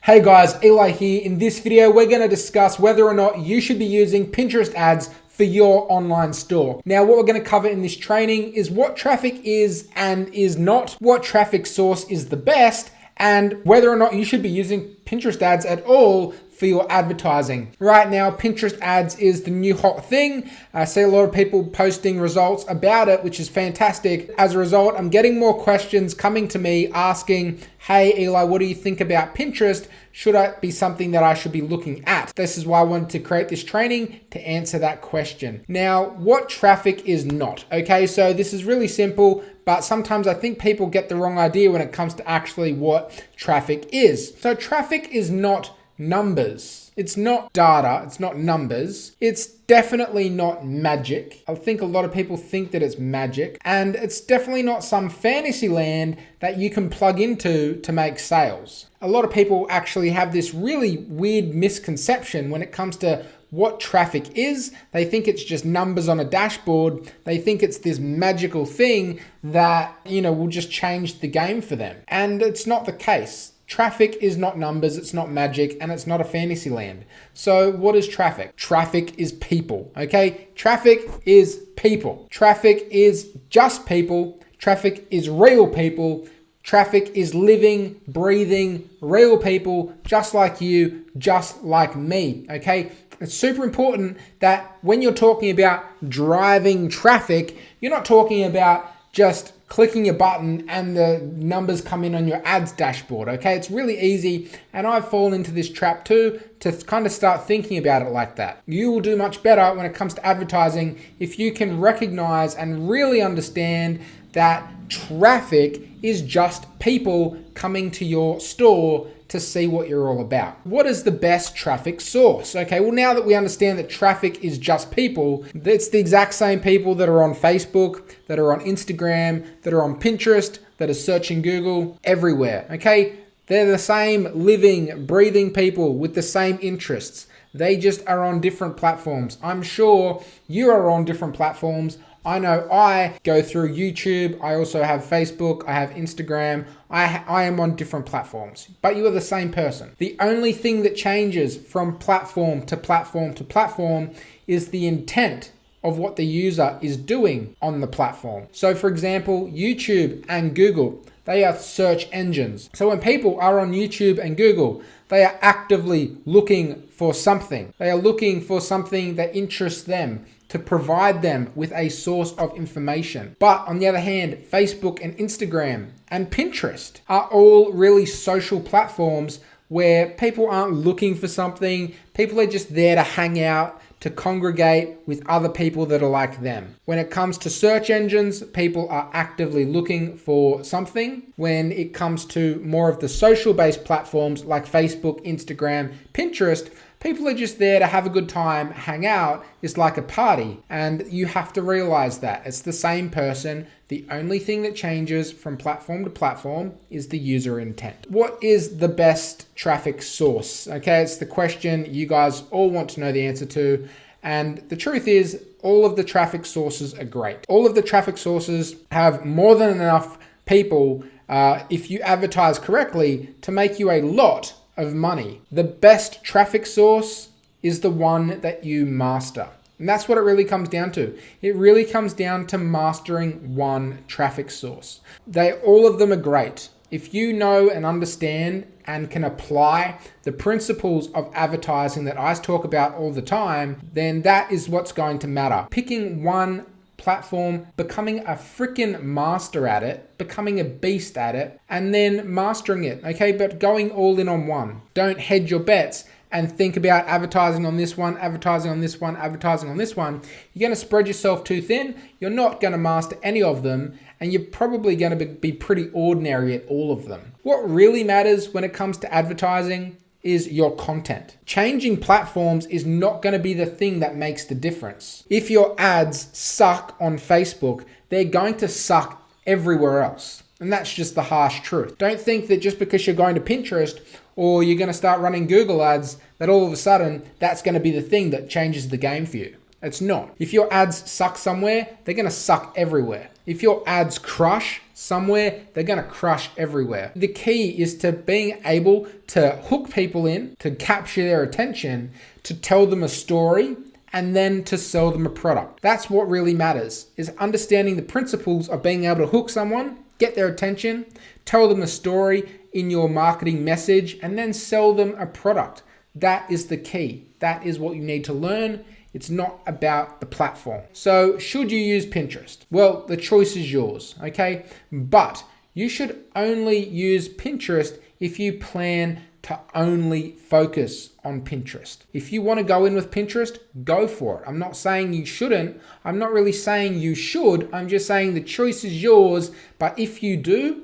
Hey guys, Eli here. In this video, we're going to discuss whether or not you should be using Pinterest ads for your online store. Now, what we're going to cover in this training is what traffic is and is not, what traffic source is the best, and whether or not you should be using Pinterest ads at all for your advertising. Right now, Pinterest ads is the new hot thing. I see a lot of people posting results about it, which is fantastic. As a result, I'm getting more questions coming to me asking, hey Eli, what do you think about Pinterest? Should it be something that I should be looking at? This is why I wanted to create this training to answer that question. Now, what traffic is not? Okay, so this is really simple, but sometimes I think people get the wrong idea when it comes to actually what traffic is. So traffic is not numbers. It's not data, it's not numbers. It's definitely not magic. I think a lot of people think that it's magic, and it's definitely not some fantasy land that you can plug into to make sales. A lot of people actually have this really weird misconception when it comes to what traffic is. They think it's just numbers on a dashboard. They think it's this magical thing that, will just change the game for them. And it's not the case. Traffic is not numbers, it's not magic, and it's not a fantasy land. So what is traffic? Traffic is people, okay? Traffic is people. Traffic is just people. Traffic is real people. Traffic is living, breathing, real people, just like you, just like me, okay? It's super important that when you're talking about driving traffic, you're not talking about just clicking a button and the numbers come in on your ads dashboard, okay? It's really easy, and I've fallen into this trap too, to kind of start thinking about it like that. You will do much better when it comes to advertising if you can recognize and really understand that traffic is just people coming to your store to see what you're all about. What is the best traffic source? Okay, well, now that we understand that traffic is just people, it's the exact same people that are on Facebook, that are on Instagram, that are on Pinterest, that are searching Google, everywhere, okay? They're the same living, breathing people with the same interests. They just are on different platforms. I'm sure you are on different platforms. I know I go through YouTube. I also have Facebook. I have Instagram. I am on different platforms, but you are the same person. The only thing that changes from platform to platform to platform is the intent of what the user is doing on the platform. So for example, YouTube and Google, they are search engines. So when people are on YouTube and Google, they are actively looking for something. They are looking for something that interests them, to provide them with a source of information. But on the other hand, Facebook and Instagram and Pinterest are all really social platforms where people aren't looking for something. People are just there to hang out, to congregate with other people that are like them. When it comes to search engines, people are actively looking for something. When it comes to more of the social-based platforms like Facebook, Instagram, Pinterest, people are just there to have a good time, hang out. It's like a party, and you have to realize that it's the same person. The only thing that changes from platform to platform is the user intent. What is the best traffic source? Okay, it's the question you guys all want to know the answer to. And the truth is, all of the traffic sources are great. All of the traffic sources have more than enough people, if you advertise correctly, to make you a lot of money. The best traffic source is the one that you master. And that's what it really comes down to. It really comes down to mastering one traffic source. All of them are great. If you know and understand and can apply the principles of advertising that I talk about all the time, then that is what's going to matter. Picking one platform, becoming a freaking master at it, becoming a beast at it, and then mastering it, okay? But going all in on one. Don't hedge your bets and think about advertising on this one, advertising on this one, advertising on this one. You're going to spread yourself too thin. You're not going to master any of them, and you're probably going to be pretty ordinary at all of them. What really matters when it comes to advertising is your content. Changing platforms is not going to be the thing that makes the difference. If your ads suck on Facebook, they're going to suck everywhere else. And that's just the harsh truth. Don't think that just because you're going to Pinterest or you're going to start running Google ads, that all of a sudden that's going to be the thing that changes the game for you. It's not. If your ads suck somewhere, they're going to suck everywhere. If your ads crush somewhere, they're going to crush everywhere. The key is to being able to hook people in, to capture their attention, to tell them a story, and then to sell them a product. That's what really matters, is understanding the principles of being able to hook someone, get their attention, tell them a story in your marketing message, and then sell them a product. That is the key. That is what you need to learn. It's not about the platform. So should you use Pinterest? Well, the choice is yours, okay? But you should only use Pinterest if you plan to only focus on Pinterest. If you want to go in with Pinterest, go for it. I'm not saying you shouldn't. I'm not really saying you should. I'm just saying the choice is yours. But if you do,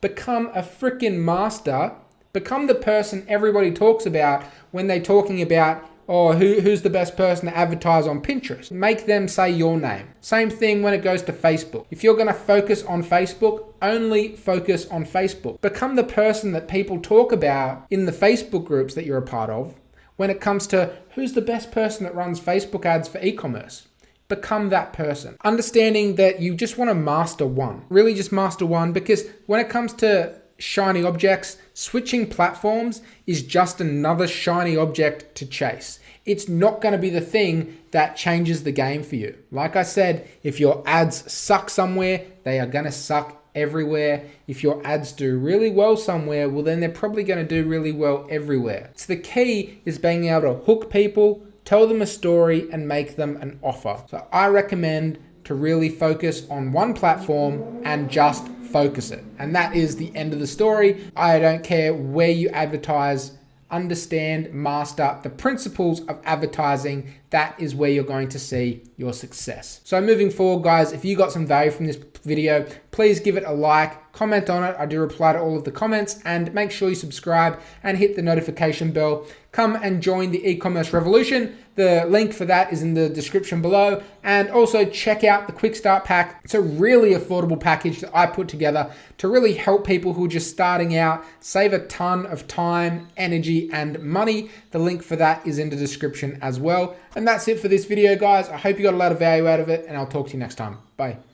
become a freaking master. Become the person everybody talks about when they're talking about, oh, who's the best person to advertise on Pinterest? Make them say your name. Same thing when it goes to Facebook. If you're going to focus on Facebook, only focus on Facebook. Become the person that people talk about in the Facebook groups that you're a part of when it comes to who's the best person that runs Facebook ads for e-commerce. Become that person. Understanding that you just want to master one. Really just master one, because when it comes to shiny objects, switching platforms is just another shiny object to chase. It's not going to be the thing that changes the game for you. Like I said, if your ads suck somewhere, they are going to suck everywhere. If your ads do really well somewhere, well, then they're probably going to do really well everywhere. So the key is being able to hook people, tell them a story, and make them an offer. So I recommend to really focus on one platform and just focus it. And that is the end of the story. I don't care where you advertise. Understand, master the principles of advertising. That is where you're going to see your success. So moving forward, guys, if you got some value from this video, please give it a like, comment on it. I do reply to all of the comments, and make sure you subscribe and hit the notification bell. Come and join the e-commerce revolution. The link for that is in the description below. And also check out the Quick Start Pack. It's a really affordable package that I put together to really help people who are just starting out save a ton of time, energy, and money. The link for that is in the description as well. And that's it for this video, guys. I hope you got a lot of value out of it, and I'll talk to you next time. Bye.